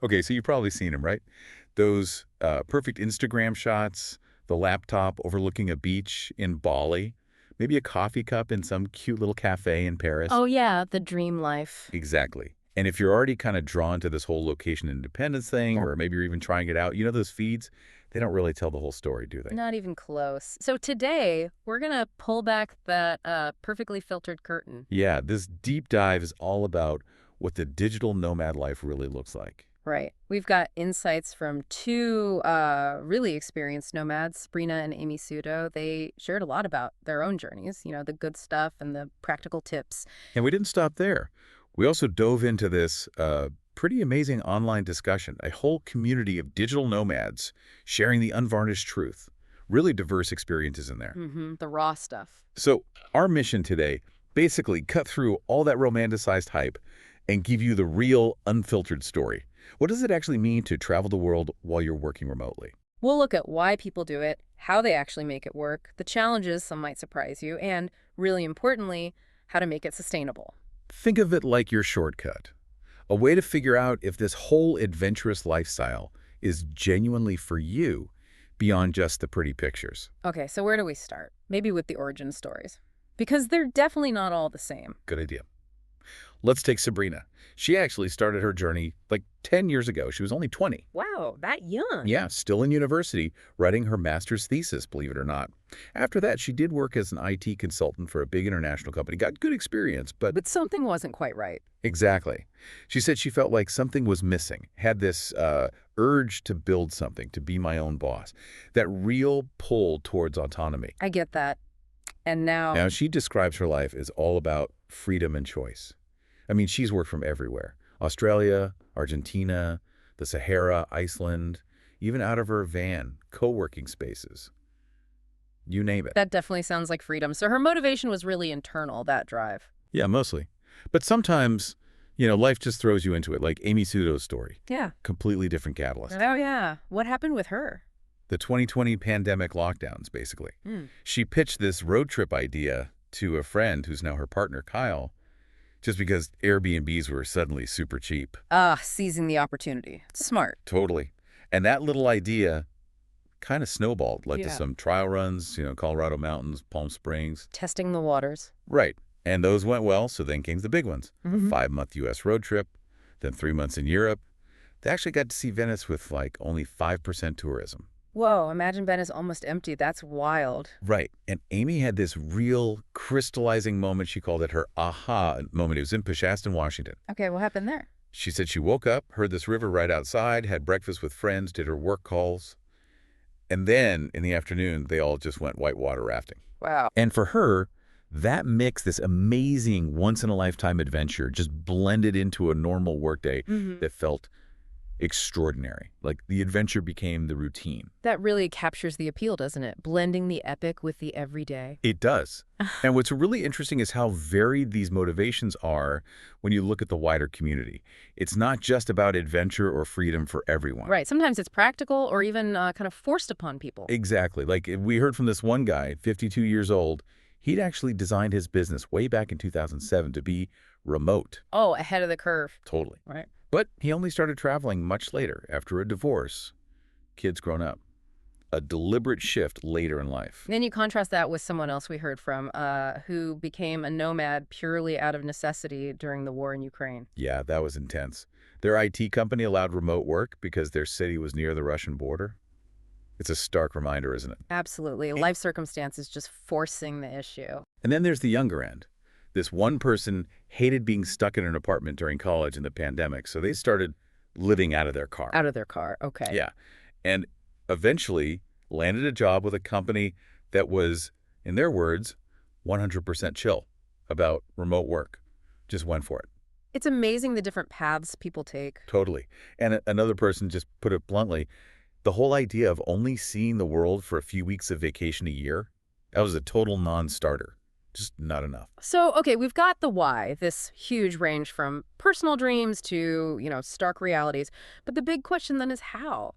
Okay, so you've probably seen them, right? Those perfect Instagram shots, the laptop overlooking a beach in Bali, maybe a coffee cup in some cute little cafe in Paris. Oh yeah, the dream life. Exactly. And if you're already kind of drawn to this whole location independence thing, or maybe you're even trying it out, those feeds, they don't really tell the whole story, do they? Not even close. So today, we're gonna pull back that perfectly filtered curtain. Yeah, this deep dive is all about what the digital nomad life really looks like. Right. We've got insights from two really experienced nomads, Sabrina and Amy Sudo. They shared a lot about their own journeys, the good stuff and the practical tips. And we didn't stop there. We also dove into this pretty amazing online discussion, a whole community of digital nomads sharing the unvarnished truth. Really diverse experiences in there. The raw stuff. So our mission today, basically cut through all that romanticized hype and give you the real, unfiltered story. What does it actually mean to travel the world while you're working remotely? We'll look at why people do it, how they actually make it work, the challenges, some might surprise you, and, really importantly, how to make it sustainable. Think of it like your shortcut, a way to figure out if this whole adventurous lifestyle is genuinely for you beyond just the pretty pictures. Okay, so where do we start? Maybe with the origin stories. Because they're definitely not all the same. Good idea. Let's take Sabrina. She actually started her journey like 10 years ago. She was only 20. Wow, that young. Yeah, still in university, writing her master's thesis, believe it or not. After that, she did work as an IT consultant for a big international company. Got good experience, but But something wasn't quite right. exactly. She said she felt like something was missing, had this urge to build something, to be my own boss, that real pull towards autonomy. I get that. And now, Now, she describes her life as all about freedom and choice. I mean, she's worked from everywhere. Australia, Argentina, the Sahara, Iceland, even out of her van, co-working spaces. You name it. that definitely sounds like freedom. So her motivation was really internal, that drive. Yeah, mostly. But sometimes, life just throws you into it, like Amy Sudo's story. Yeah. Completely different catalyst. Oh, yeah. What happened with her? The 2020 pandemic lockdowns, basically. She pitched this road trip idea to a friend who's now her partner, Kyle, just because Airbnbs were suddenly super cheap. Seizing the opportunity. Smart. Totally. And that little idea kind of snowballed, led to Yeah. some trial runs, Colorado mountains, Palm Springs. Testing the waters. Right. And those went well, so then came the big ones. Mhm. 5-month U.S. road trip, then 3 months in Europe. They actually got to see Venice with like only 5% tourism. Whoa, imagine Venice almost empty. That's wild. Right. And Amy had this real crystallizing moment. She called it her aha moment. It was in Peshastin, Washington. Okay, what happened there? She said she woke up, heard this river right outside, had breakfast with friends, did her work calls. And then in the afternoon, they all just went whitewater rafting. Wow. And for her, that mix, this amazing once-in-a-lifetime adventure, just blended into a normal workday that felt extraordinary. Like the adventure became the routine. That really captures the appeal, doesn't it? Blending the epic with the everyday. It does. And what's really interesting is how varied these motivations are when you look at the wider community. It's not just about adventure or freedom for everyone. Right. Sometimes it's practical or even kind of forced upon people. Exactly. Like we heard from this one guy, 52 years old. He'd actually designed his business way back in 2007 to be remote. Oh, ahead of the curve. Totally. Right. But he only started traveling much later, after a divorce, kids grown up. A deliberate shift later in life. Then you contrast that with someone else we heard from who became a nomad purely out of necessity during the war in Ukraine. Yeah, that was intense. Their IT company allowed remote work because their city was near the Russian border. It's a stark reminder, isn't it? Absolutely. Life circumstances just forcing the issue. And then there's the younger end. This one person hated being stuck in an apartment during college in the pandemic, so they started living out of their car. Out of their car. Okay. Yeah. And eventually landed a job with a company that was, in their words, 100% chill about remote work. Just went for it. It's amazing the different paths people take. Totally. And another person just put it bluntly, the whole idea of only seeing the world for a few weeks of vacation a year, that was a total non-starter. Just not enough. So, okay, we've got the why, this huge range from personal dreams to, stark realities. But the big question then is how?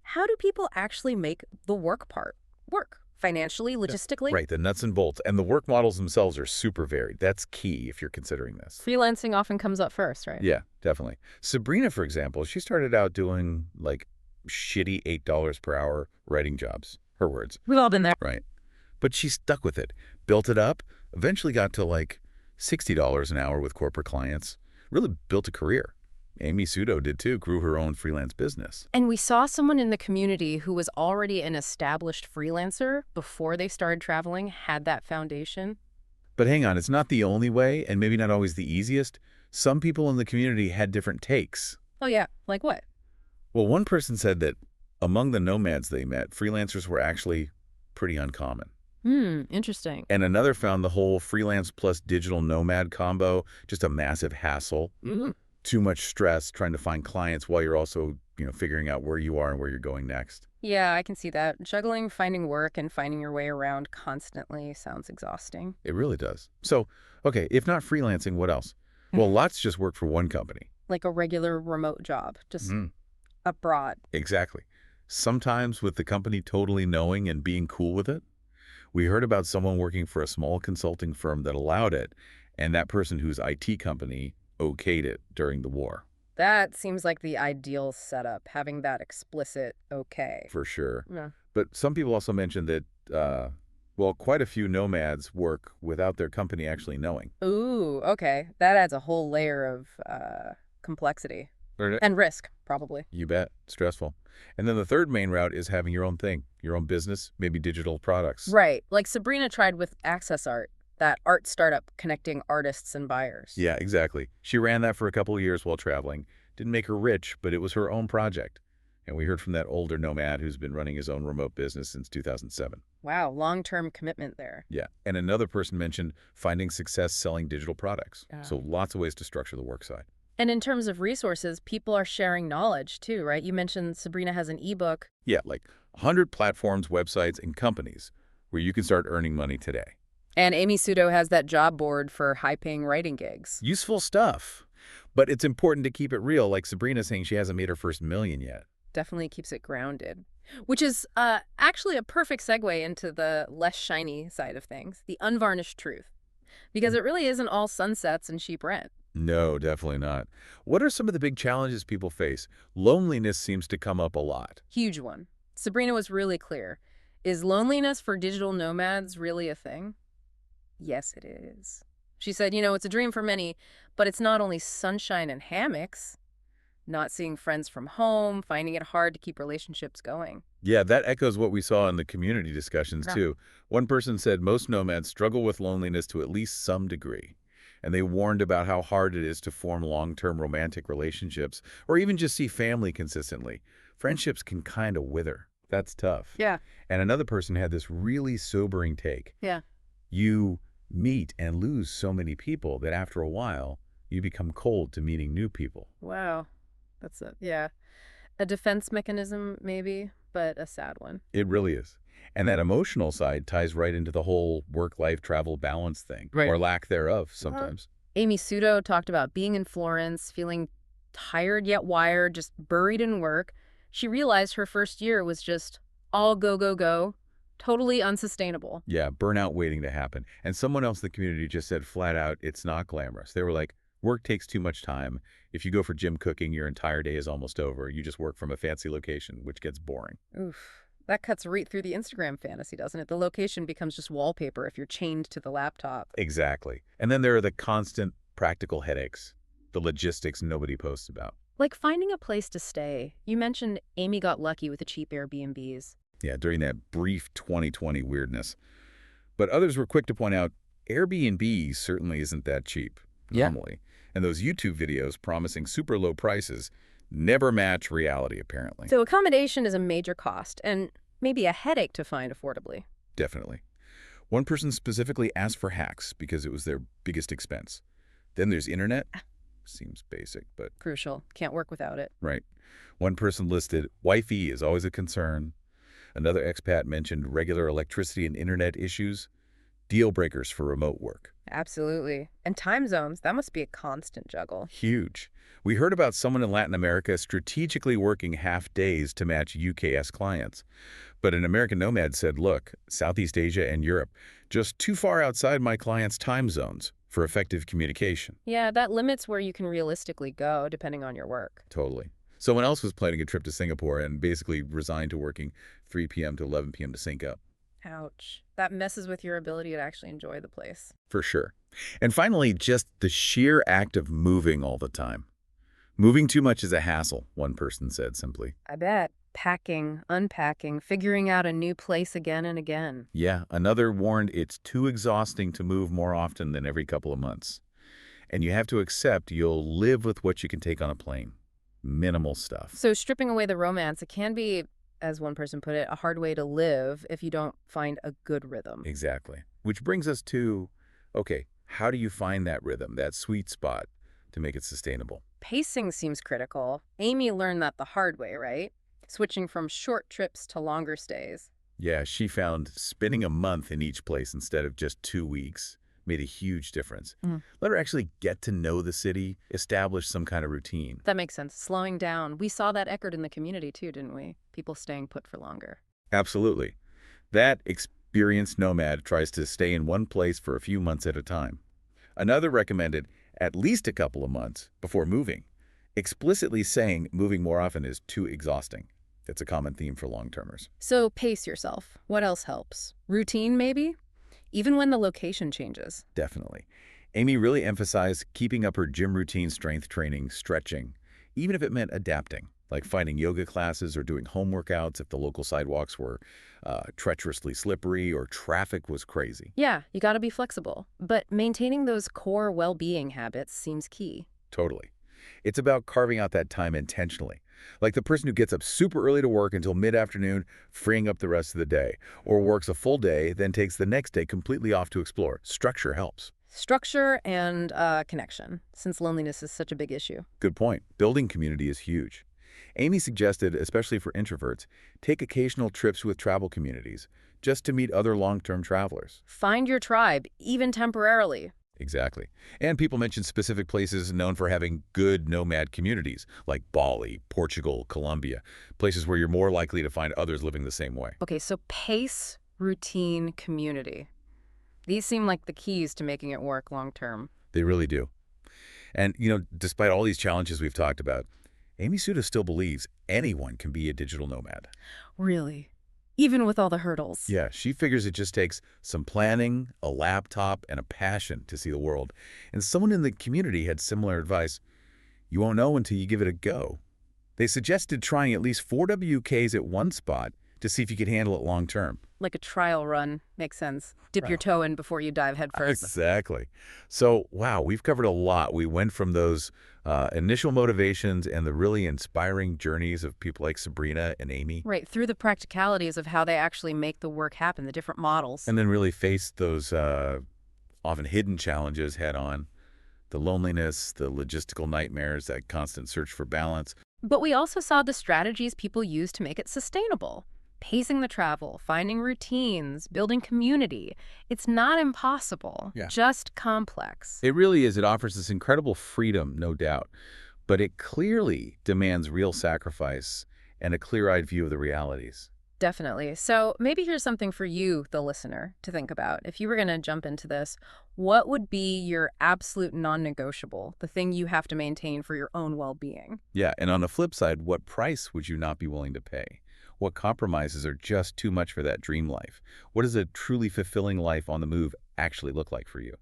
How do people actually make the work part work Financially, logistically? Right, the nuts and bolts. And the work models themselves are super varied. That's key if you're considering this. Freelancing often comes up first, right? Yeah, definitely. Sabrina, for example, she started out doing like shitty $8 per hour writing jobs. Her words. We've all been there. Right. But she stuck with it, built it up, eventually got to like $60 an hour with corporate clients, really built a career. Amy Sudo did too, grew her own freelance business. And we saw someone in the community who was already an established freelancer before they started traveling, had that foundation. But hang on, it's not the only way, and maybe not always the easiest. Some people in the community had different takes. Oh, yeah. Like what? Well, one person said that among the nomads they met, freelancers were actually pretty uncommon. Interesting. And another found the whole freelance plus digital nomad combo just a massive hassle. Too much stress trying to find clients while you're also, figuring out where you are and where you're going next. Yeah, I can see that. Juggling finding work and finding your way around constantly sounds exhausting. It really does. So, okay, if not freelancing, what else? Well, lots just work for one company. Like a regular remote job, just abroad. Exactly. Sometimes with the company totally knowing and being cool with it. We heard about someone working for a small consulting firm that allowed it, and that person whose IT company okayed it during the war. That seems like the ideal setup, having that explicit okay. For sure. Yeah. But some people also mentioned that, quite a few nomads work without their company actually knowing. Ooh, okay. That adds a whole layer of complexity. And risk, probably. You bet. Stressful. And then the third main route is having your own thing, your own business, maybe digital products. Right. Like Sabrina tried with Access Art, that art startup connecting artists and buyers. Yeah, exactly. She ran that for a couple of years while traveling. Didn't make her rich, but it was her own project. And we heard from that older nomad who's been running his own remote business since 2007. Wow, long-term commitment there. Yeah. And another person mentioned finding success selling digital products. Yeah. So lots of ways to structure the work side. And in terms of resources, people are sharing knowledge too, right? You mentioned Sabrina has an ebook. Yeah, like 100 platforms, websites, and companies where you can start earning money today. And Amy Sudo has that job board for high-paying writing gigs. Useful stuff. But it's important to keep it real, like Sabrina saying she hasn't made her first million yet. Definitely keeps it grounded. Which is actually a perfect segue into the less shiny side of things, the unvarnished truth. Because it really isn't all sunsets and cheap rent. No, definitely not. What are some of the big challenges people face? Loneliness seems to come up a lot. Huge one. Sabrina was really clear. Is loneliness for digital nomads really a thing? Yes, it is. She said, it's a dream for many, but it's not only sunshine and hammocks. Not seeing friends from home, finding it hard to keep relationships going. Yeah, that echoes what we saw in the community discussions, too. One person said most nomads struggle with loneliness to at least some degree. And they warned about how hard it is to form long-term romantic relationships or even just see family consistently. Friendships can kind of wither. That's tough. Yeah. And another person had this really sobering take. Yeah. You meet and lose so many people that after a while, you become cold to meeting new people. Wow. That's a defense mechanism maybe, but a sad one. It really is. And that emotional side ties right into the whole work-life travel balance thing, or lack thereof sometimes. Amy Sudo talked about being in Florence, feeling tired yet wired, just buried in work. She realized her first year was just all go, go, go, totally unsustainable. Yeah, burnout waiting to happen. And someone else in the community just said flat out, it's not glamorous. They were like, work takes too much time. If you go for gym cooking, your entire day is almost over. You just work from a fancy location, which gets boring. Oof. That cuts right through the Instagram fantasy, doesn't it? The location becomes just wallpaper if you're chained to the laptop. Exactly. And then there are the constant practical headaches, the logistics nobody posts about. Like finding a place to stay. You mentioned Amy got lucky with the cheap Airbnbs. Yeah, during that brief 2020 weirdness. But others were quick to point out, Airbnb certainly isn't that cheap, normally. And those YouTube videos promising super low prices never match reality, apparently. So accommodation is a major cost and maybe a headache to find affordably. Definitely. One person specifically asked for hacks because it was their biggest expense. Then there's internet. Seems basic, but... Crucial. Can't work without it. Right. One person listed, Wi-Fi is always a concern. Another expat mentioned regular electricity and internet issues. deal breakers for remote work. Absolutely. And time zones, that must be a constant juggle. Huge. We heard about someone in Latin America strategically working half days to match UKS clients. But an American nomad said, look, Southeast Asia and Europe, just too far outside my clients' time zones for effective communication. Yeah, that limits where you can realistically go, depending on your work. Totally. Someone else was planning a trip to Singapore and basically resigned to working 3 p.m. to 11 p.m. to sync up. Ouch. That messes with your ability to actually enjoy the place. For sure. And finally, just the sheer act of moving all the time. Moving too much is a hassle, one person said simply. I bet. Packing, unpacking, figuring out a new place again and again. Yeah, another warned it's too exhausting to move more often than every couple of months. And you have to accept you'll live with what you can take on a plane. Minimal stuff. So stripping away the romance, it can be, as one person put it, a hard way to live if you don't find a good rhythm. Exactly. Which brings us to, okay, how do you find that rhythm, that sweet spot to make it sustainable? Pacing seems critical. Amy learned that the hard way, right? Switching from short trips to longer stays. Yeah, she found spending a month in each place instead of just 2 weeks made a huge difference. Let her actually get to know the city, establish some kind of routine. That makes sense. Slowing down. We saw that echoed in the community too, didn't we? People staying put for longer. Absolutely. That experienced nomad tries to stay in one place for a few months at a time. Another recommended at least a couple of months before moving, explicitly saying moving more often is too exhausting. That's a common theme for long-termers. So pace yourself. What else helps? Routine, maybe? Even when the location changes. Definitely. Amy really emphasized keeping up her gym routine, strength training, stretching, even if it meant adapting, like finding yoga classes or doing home workouts if the local sidewalks were treacherously slippery or traffic was crazy. Yeah, you gotta be flexible. But maintaining those core well-being habits seems key. Totally. It's about carving out that time intentionally. Like the person who gets up super early to work until mid-afternoon, freeing up the rest of the day, or works a full day, then takes the next day completely off to explore. Structure helps. Structure and connection, since loneliness is such a big issue. Good point. Building community is huge. Amy suggested, especially for introverts, take occasional trips with travel communities, just to meet other long-term travelers. Find your tribe, even temporarily. Exactly. And people mentioned specific places known for having good nomad communities, like Bali, Portugal, Colombia, places where you're more likely to find others living the same way. Okay, so pace, routine, community. These seem like the keys to making it work long term. They really do. And, despite all these challenges we've talked about, Amy Suda still believes anyone can be a digital nomad. Really? Even with all the hurdles? Yeah, she figures it just takes some planning, a laptop, and a passion to see the world. And someone in the community had similar advice. You won't know until you give it a go. They suggested trying at least 4 WKs at one spot to see if you could handle it long term. Like a trial run. Makes sense. Dip your toe in before you dive headfirst. Exactly. So, wow, we've covered a lot. We went from those initial motivations and the really inspiring journeys of people like Sabrina and Amy. Right, through the practicalities of how they actually make the work happen, the different models. And then really face those often hidden challenges head on. The loneliness, the logistical nightmares, that constant search for balance. But we also saw the strategies people use to make it sustainable. Pacing the travel, finding routines, building community. It's not impossible, just complex. It really is. It offers this incredible freedom, no doubt. But it clearly demands real sacrifice and a clear-eyed view of the realities. Definitely. So maybe here's something for you, the listener, to think about. If you were going to jump into this, what would be your absolute non-negotiable, the thing you have to maintain for your own well-being? Yeah, and on the flip side, what price would you not be willing to pay? What compromises are just too much for that dream life? What does a truly fulfilling life on the move actually look like for you?